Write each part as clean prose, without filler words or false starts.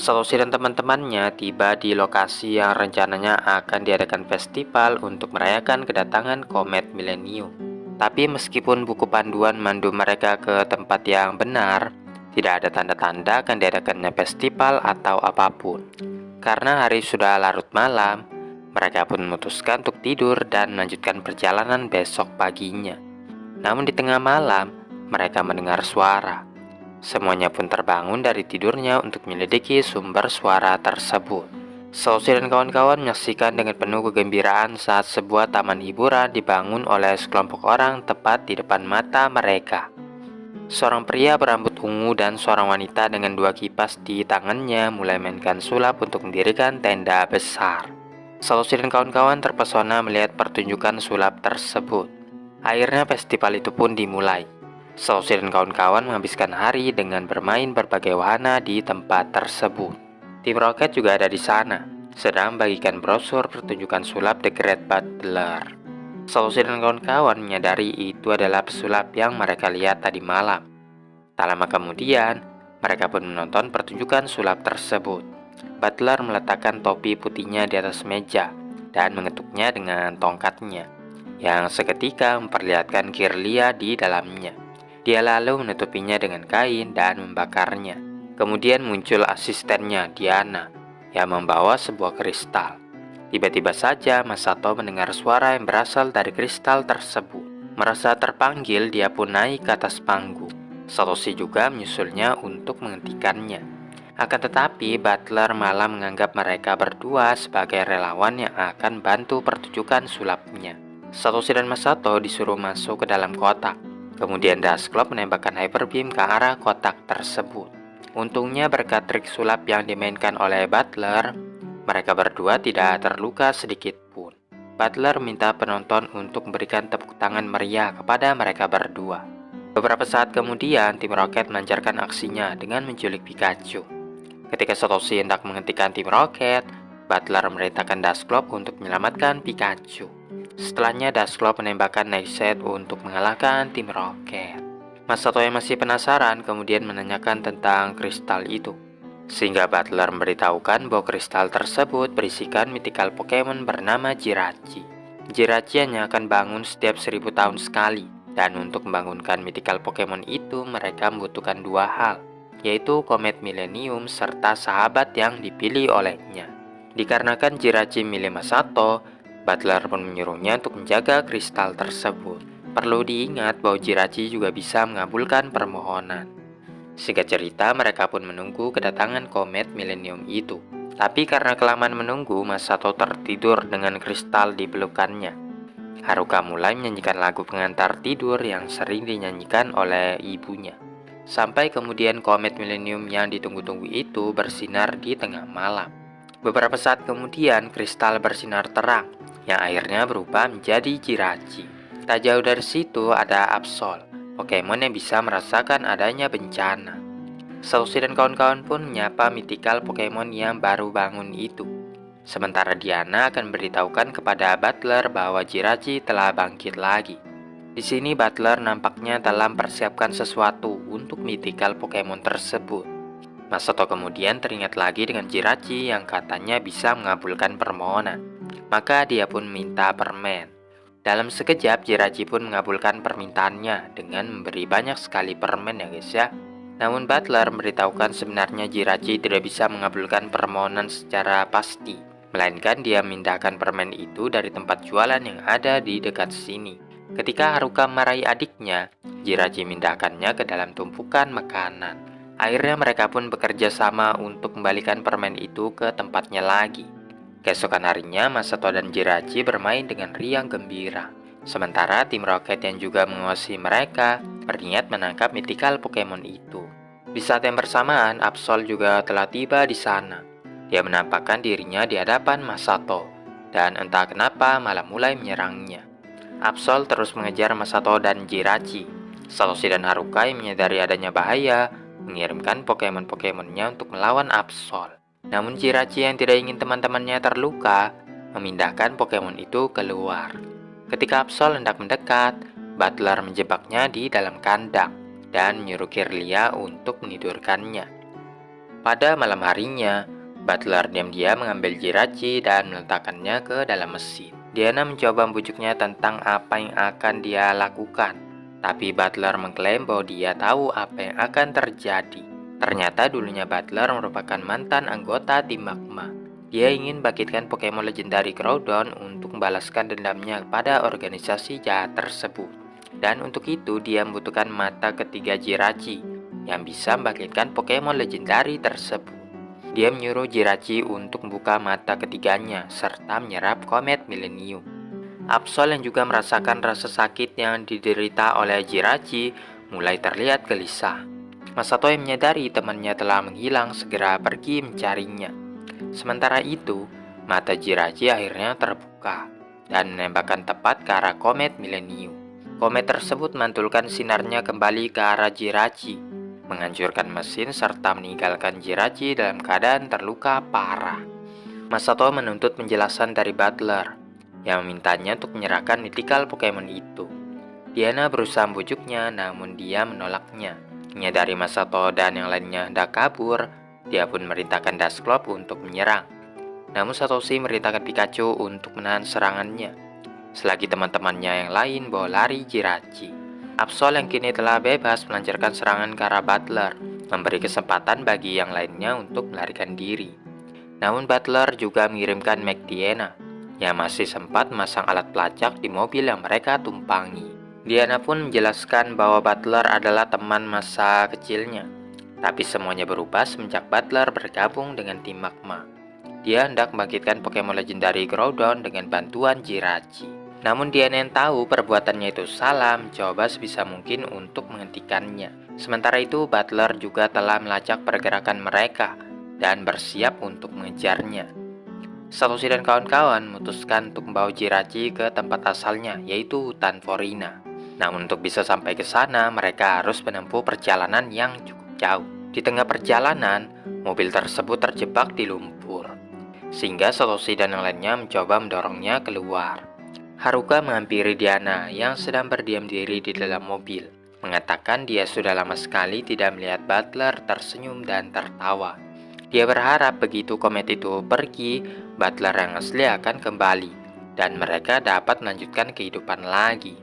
Satoshi dan teman-temannya tiba di lokasi yang rencananya akan diadakan festival untuk merayakan kedatangan komet milenium. Tapi meskipun buku panduan mandu mereka ke tempat yang benar, tidak ada tanda-tanda akan diadakannya festival atau apapun. Karena hari sudah larut malam, mereka pun memutuskan untuk tidur dan melanjutkan perjalanan besok paginya. Namun di tengah malam, mereka mendengar suara. Semuanya pun terbangun dari tidurnya untuk menyelidiki sumber suara tersebut. Soshi dan kawan-kawan menyaksikan dengan penuh kegembiraan saat sebuah taman hiburan dibangun oleh sekelompok orang tepat di depan mata mereka. Seorang pria berambut ungu dan seorang wanita dengan dua kipas di tangannya mulai mainkan sulap untuk mendirikan tenda besar. Soshi dan kawan-kawan terpesona melihat pertunjukan sulap tersebut. Akhirnya festival itu pun dimulai. Soshi dan kawan-kawan menghabiskan hari dengan bermain berbagai wahana di tempat tersebut. Tim Rocket juga ada di sana, sedang membagikan brosur pertunjukan sulap The Great Butler. Soshi dan kawan-kawan menyadari itu adalah pesulap yang mereka lihat tadi malam. Tak lama kemudian, mereka pun menonton pertunjukan sulap tersebut. Butler meletakkan topi putihnya di atas meja dan mengetuknya dengan tongkatnya, yang seketika memperlihatkan Kirlia di dalamnya. Dia lalu menutupinya dengan kain dan membakarnya. Kemudian muncul asistennya, Diana, yang membawa sebuah kristal. Tiba-tiba saja Masato mendengar suara yang berasal dari kristal tersebut. Merasa terpanggil, dia pun naik ke atas panggung. Satoshi juga menyusulnya untuk menghentikannya. Akan tetapi, Butler malah menganggap mereka berdua sebagai relawan yang akan bantu pertunjukan sulapnya. Satoshi dan Masato disuruh masuk ke dalam kotak. Kemudian Dusclops menembakkan Hyper Beam ke arah kotak tersebut. Untungnya berkat trik sulap yang dimainkan oleh Butler, mereka berdua tidak terluka sedikit pun. Butler minta penonton untuk memberikan tepuk tangan meriah kepada mereka berdua. Beberapa saat kemudian, tim Rocket melancarkan aksinya dengan menculik Pikachu. Ketika Satoshi hendak menghentikan tim Rocket, Butler memerintahkan Dusclops untuk menyelamatkan Pikachu. Setelahnya, Dusclops menembakkan Nightshade untuk mengalahkan tim Rocket. Masato yang masih penasaran kemudian menanyakan tentang kristal itu, sehingga Butler memberitahukan bahwa kristal tersebut berisikan mythical Pokemon bernama Jirachi. Jirachi hanya akan bangun setiap 1000 tahun sekali, dan untuk membangunkan mythical Pokemon itu mereka membutuhkan dua hal, yaitu komet milenium serta sahabat yang dipilih olehnya. Dikarenakan Jirachi milik Masato, Butler pun menyuruhnya untuk menjaga kristal tersebut. Perlu diingat bahwa Jirachi juga bisa mengabulkan permohonan. Singkat cerita, mereka pun menunggu kedatangan komet milenium itu. Tapi karena kelamaan menunggu, Masato tertidur dengan kristal di pelukannya. Haruka mulai menyanyikan lagu pengantar tidur yang sering dinyanyikan oleh ibunya. Sampai kemudian komet milenium yang ditunggu-tunggu itu bersinar di tengah malam. Beberapa saat kemudian, kristal bersinar terang, yang akhirnya berubah menjadi Jirachi. Tak jauh dari situ ada Absol, Pokemon yang bisa merasakan adanya bencana. Satoshi dan kawan-kawan pun menyapa mythical Pokemon yang baru bangun itu. Sementara Diana akan memberitahukan kepada Butler bahwa Jirachi telah bangkit lagi. Di sini Butler nampaknya telah mempersiapkan sesuatu untuk mythical Pokemon tersebut. Masato kemudian teringat lagi dengan Jirachi yang katanya bisa mengabulkan permohonan. Maka dia pun minta permen. Dalam sekejap Jirachi pun mengabulkan permintaannya dengan memberi banyak sekali permen ya guys ya. Namun Butler memberitahukan sebenarnya Jirachi tidak bisa mengabulkan permohonan secara pasti, melainkan dia memindahkan permen itu dari tempat jualan yang ada di dekat sini. Ketika Haruka marahi adiknya, Jirachi memindahkannya ke dalam tumpukan makanan. Akhirnya mereka pun bekerja sama untuk kembalikan permen itu ke tempatnya lagi. Keesokan harinya, Masato dan Jirachi bermain dengan riang gembira. Sementara tim Rocket yang juga mengawasi mereka berniat menangkap mythical Pokemon itu. Di saat yang bersamaan, Absol juga telah tiba di sana. Dia menampakkan dirinya di hadapan Masato, dan entah kenapa malah mulai menyerangnya. Absol terus mengejar Masato dan Jirachi. Satoshi dan Haruka yang menyadari adanya bahaya mengirimkan Pokemon-Pokemonnya untuk melawan Absol. Namun Jirachi yang tidak ingin teman-temannya terluka memindahkan Pokemon itu keluar. Ketika Absol hendak mendekat, Butler menjebaknya di dalam kandang dan menyuruh Kirlia untuk menidurkannya. Pada malam harinya, Butler diam-diam mengambil Jirachi dan meletakkannya ke dalam mesin. Diana mencoba membujuknya tentang apa yang akan dia lakukan, tapi Butler mengklaim bahwa dia tahu apa yang akan terjadi. Ternyata dulunya Butler merupakan mantan anggota tim Magma. Dia ingin bangkitkan Pokemon legendari Groudon untuk membalaskan dendamnya kepada organisasi jahat tersebut. Dan untuk itu dia membutuhkan mata ketiga Jirachi yang bisa membangkitkan Pokemon legendari tersebut. Dia menyuruh Jirachi untuk membuka mata ketiganya serta menyerap komet Millennium. Absol yang juga merasakan rasa sakit yang diderita oleh Jirachi mulai terlihat gelisah. Masato yang menyadari temannya telah menghilang segera pergi mencarinya. Sementara itu, mata Jirachi akhirnya terbuka dan menembakkan tepat ke arah komet Millennium. Komet tersebut memantulkan sinarnya kembali ke arah Jirachi, menghancurkan mesin serta meninggalkan Jirachi dalam keadaan terluka parah. Masato menuntut penjelasan dari Butler yang memintanya untuk menyerahkan mythical Pokemon itu. Diana berusaha membujuknya, namun dia menolaknya. Menyadari Masato dan yang lainnya hendak kabur, dia pun memerintahkan Dusclops untuk menyerang. Namun Satoshi memerintahkan Pikachu untuk menahan serangannya, selagi teman-temannya yang lain bawa lari Jirachi. Absol yang kini telah bebas melancarkan serangan ke arah Butler, memberi kesempatan bagi yang lainnya untuk melarikan diri. Namun Butler juga mengirimkan Diana, yang masih sempat memasang alat pelacak di mobil yang mereka tumpangi. Diana pun menjelaskan bahwa Butler adalah teman masa kecilnya, tapi semuanya berubah semenjak Butler bergabung dengan tim Magma. Dia hendak membangkitkan Pokemon legendari Groudon dengan bantuan Jirachi. Namun Diana yang tahu perbuatannya itu salah mencoba sebisa mungkin untuk menghentikannya. Sementara itu Butler juga telah melacak pergerakan mereka dan bersiap untuk mengejarnya. Satoshi dan kawan-kawan memutuskan untuk membawa Jirachi ke tempat asalnya, yaitu hutan Forina. Namun untuk bisa sampai ke sana, mereka harus menempuh perjalanan yang cukup jauh. Di tengah perjalanan, mobil tersebut terjebak di lumpur, sehingga Satoshi dan yang lainnya mencoba mendorongnya keluar. Haruka menghampiri Diana yang sedang berdiam diri di dalam mobil, mengatakan dia sudah lama sekali tidak melihat Butler tersenyum dan tertawa. Dia berharap begitu komet itu pergi, Butler yang asli akan kembali, dan mereka dapat melanjutkan kehidupan lagi.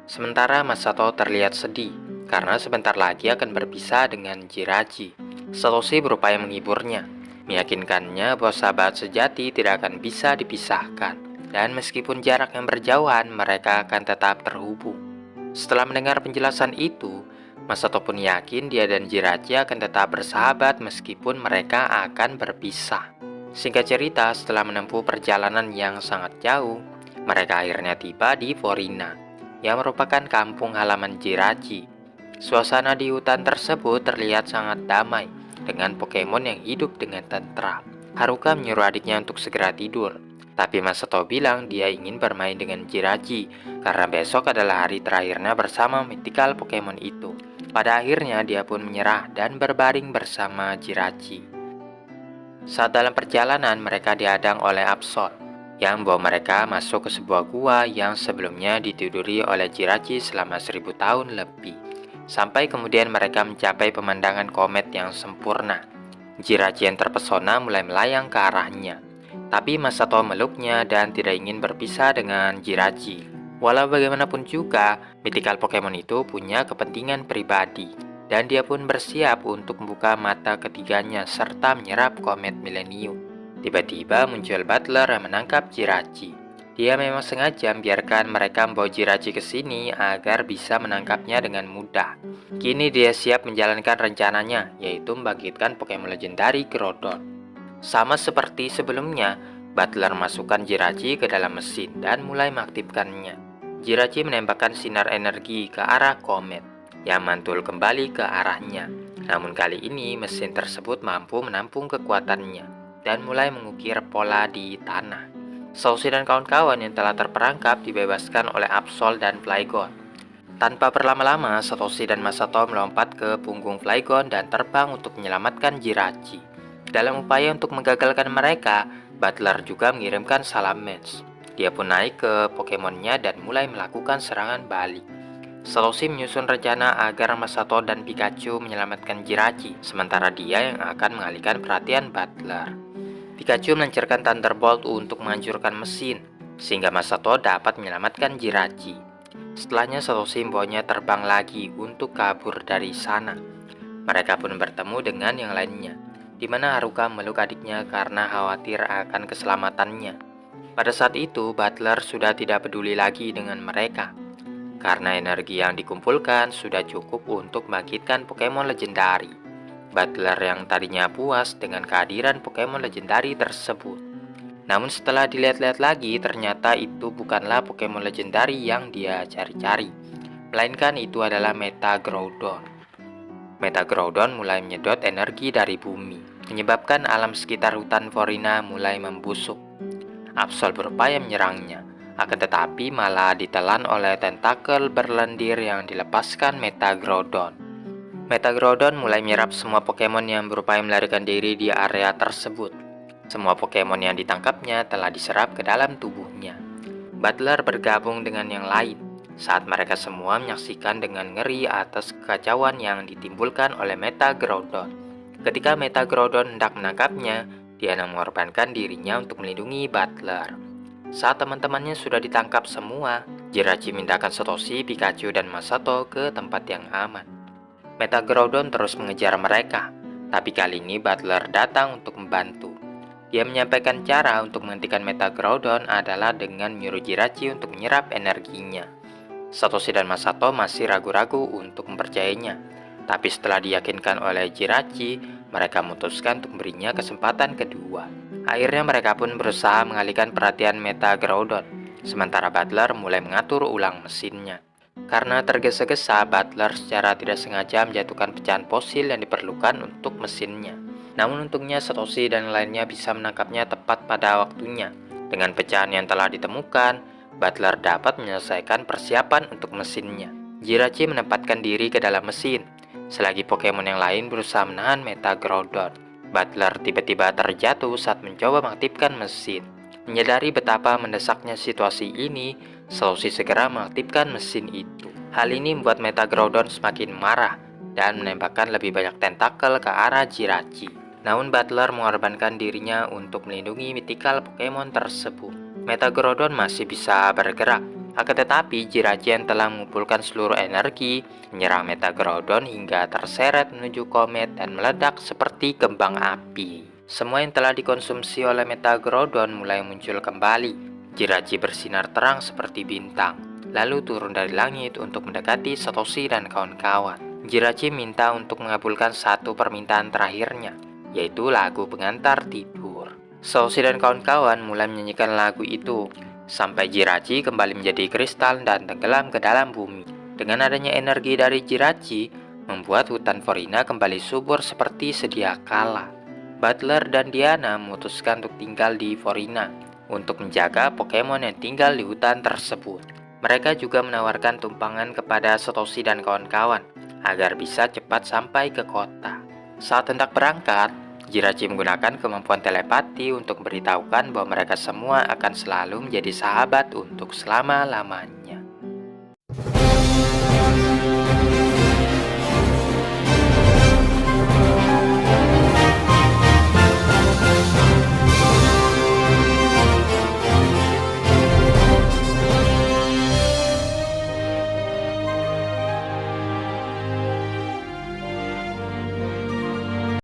Sementara Masato terlihat sedih, karena sebentar lagi akan berpisah dengan Jirachi. Satoshi berupaya menghiburnya, meyakinkannya bahwa sahabat sejati tidak akan bisa dipisahkan. Dan meskipun jarak yang berjauhan, mereka akan tetap terhubung. Setelah mendengar penjelasan itu, Masato pun yakin dia dan Jirachi akan tetap bersahabat meskipun mereka akan berpisah. Singkat cerita, setelah menempuh perjalanan yang sangat jauh, mereka akhirnya tiba di Forina, yang merupakan kampung halaman Jirachi. Suasana di hutan tersebut terlihat sangat damai, dengan Pokemon yang hidup dengan tentram. Haruka menyuruh adiknya untuk segera tidur, tapi Masato bilang dia ingin bermain dengan Jirachi karena besok adalah hari terakhirnya bersama mythical Pokemon itu. Pada akhirnya dia pun menyerah dan berbaring bersama Jirachi. Saat dalam perjalanan mereka dihadang oleh Absol yang membawa mereka masuk ke sebuah gua yang sebelumnya ditiduri oleh Jirachi selama 1000 tahun lebih. Sampai kemudian mereka mencapai pemandangan komet yang sempurna. Jirachi yang terpesona mulai melayang ke arahnya, tapi Masato meluknya dan tidak ingin berpisah dengan Jirachi. Walau bagaimanapun juga, mythical Pokemon itu punya kepentingan pribadi, dan dia pun bersiap untuk membuka mata ketiganya serta menyerap komet Millennium. Tiba-tiba muncul Butler yang menangkap Jirachi. Dia memang sengaja membiarkan mereka membawa Jirachi ke sini agar bisa menangkapnya dengan mudah. Kini dia siap menjalankan rencananya, yaitu membangkitkan Pokemon legendari Groudon. Sama seperti sebelumnya, Butler masukkan Jirachi ke dalam mesin dan mulai mengaktifkannya. Jirachi menembakkan sinar energi ke arah komet yang mantul kembali ke arahnya. Namun kali ini mesin tersebut mampu menampung kekuatannya dan mulai mengukir pola di tanah. Satoshi dan kawan-kawan yang telah terperangkap dibebaskan oleh Absol dan Flygon. Tanpa berlama-lama, Satoshi dan Masato melompat ke punggung Flygon dan terbang untuk menyelamatkan Jirachi. Dalam upaya untuk menggagalkan mereka, Butler juga mengirimkan Salamence. Dia pun naik ke Pokemonnya dan mulai melakukan serangan balik. Satoshi menyusun rencana agar Masato dan Pikachu menyelamatkan Jirachi, sementara dia yang akan mengalihkan perhatian Butler. Pikachu meluncurkan Thunderbolt untuk menghancurkan mesin, sehingga Masato dapat menyelamatkan Jirachi. Setelahnya Satoshi membawanya terbang lagi untuk kabur dari sana. Mereka pun bertemu dengan yang lainnya, di mana Haruka memeluk adiknya karena khawatir akan keselamatannya. Pada saat itu, Butler sudah tidak peduli lagi dengan mereka, karena energi yang dikumpulkan sudah cukup untuk membangkitkan Pokemon legendari. Butler yang tadinya puas dengan kehadiran Pokemon legendari tersebut. Namun setelah dilihat-lihat lagi, ternyata itu bukanlah Pokemon legendari yang dia cari-cari, melainkan itu adalah Metagroudon. Metagroudon mulai menyedot energi dari bumi, menyebabkan alam sekitar hutan Forina mulai membusuk. Absol berupaya menyerangnya, akan tetapi malah ditelan oleh tentakel berlendir yang dilepaskan Metagroudon. Metagroudon mulai menyerap semua Pokemon yang berupaya melarikan diri di area tersebut. Semua Pokemon yang ditangkapnya telah diserap ke dalam tubuhnya. Butler bergabung dengan yang lain saat mereka semua menyaksikan dengan ngeri atas kekacauan yang ditimbulkan oleh Metagroudon. Ketika Metagroudon hendak menangkapnya, dia mengorbankan dirinya untuk melindungi Butler. Saat teman-temannya sudah ditangkap semua, Jirachi memindahkan Satoshi, Pikachu, dan Masato ke tempat yang aman. Metagroudon terus mengejar mereka, tapi kali ini Butler datang untuk membantu. Dia menyampaikan cara untuk menghentikan Metagroudon adalah dengan menyuruh Jirachi untuk menyerap energinya. Satoshi dan Masato masih ragu-ragu untuk mempercayainya, tapi setelah diyakinkan oleh Jirachi, mereka memutuskan untuk memberinya kesempatan kedua. Akhirnya mereka pun berusaha mengalihkan perhatian Metagroudon, sementara Butler mulai mengatur ulang mesinnya. Karena tergesa-gesa, Butler secara tidak sengaja menjatuhkan pecahan fosil yang diperlukan untuk mesinnya. Namun untungnya Satoshi dan lainnya bisa menangkapnya tepat pada waktunya. Dengan pecahan yang telah ditemukan, Butler dapat menyelesaikan persiapan untuk mesinnya. Jirachi menempatkan diri ke dalam mesin, selagi Pokemon yang lain berusaha menahan Metagroudon. Butler tiba-tiba terjatuh saat mencoba mengaktifkan mesin. Menyadari betapa mendesaknya situasi ini, Satoshi segera mengaktifkan mesin itu. Hal ini membuat Metagroudon semakin marah dan menembakkan lebih banyak tentakel ke arah Jirachi. Namun Butler mengorbankan dirinya untuk melindungi mythical Pokemon tersebut. Metagroudon masih bisa bergerak, akan tetapi Jirachi yang telah mengumpulkan seluruh energi menyerang Metagroudon hingga terseret menuju komet dan meledak seperti kembang api. Semua yang telah dikonsumsi oleh Metagroudon mulai muncul kembali. Jirachi bersinar terang seperti bintang, lalu turun dari langit untuk mendekati Satoshi dan kawan-kawan. Jirachi minta untuk mengabulkan satu permintaan terakhirnya, yaitu lagu pengantar tidur. Satoshi dan kawan-kawan mulai menyanyikan lagu itu, sampai Jirachi kembali menjadi kristal dan tenggelam ke dalam bumi. Dengan adanya energi dari Jirachi, membuat hutan Forina kembali subur seperti sedia kala. Butler dan Diana memutuskan untuk tinggal di Forina untuk menjaga Pokemon yang tinggal di hutan tersebut. Mereka juga menawarkan tumpangan kepada Satoshi dan kawan-kawan agar bisa cepat sampai ke kota. Saat hendak berangkat, Jirachi menggunakan kemampuan telepati untuk memberitahukan bahwa mereka semua akan selalu menjadi sahabat untuk selama-lamanya.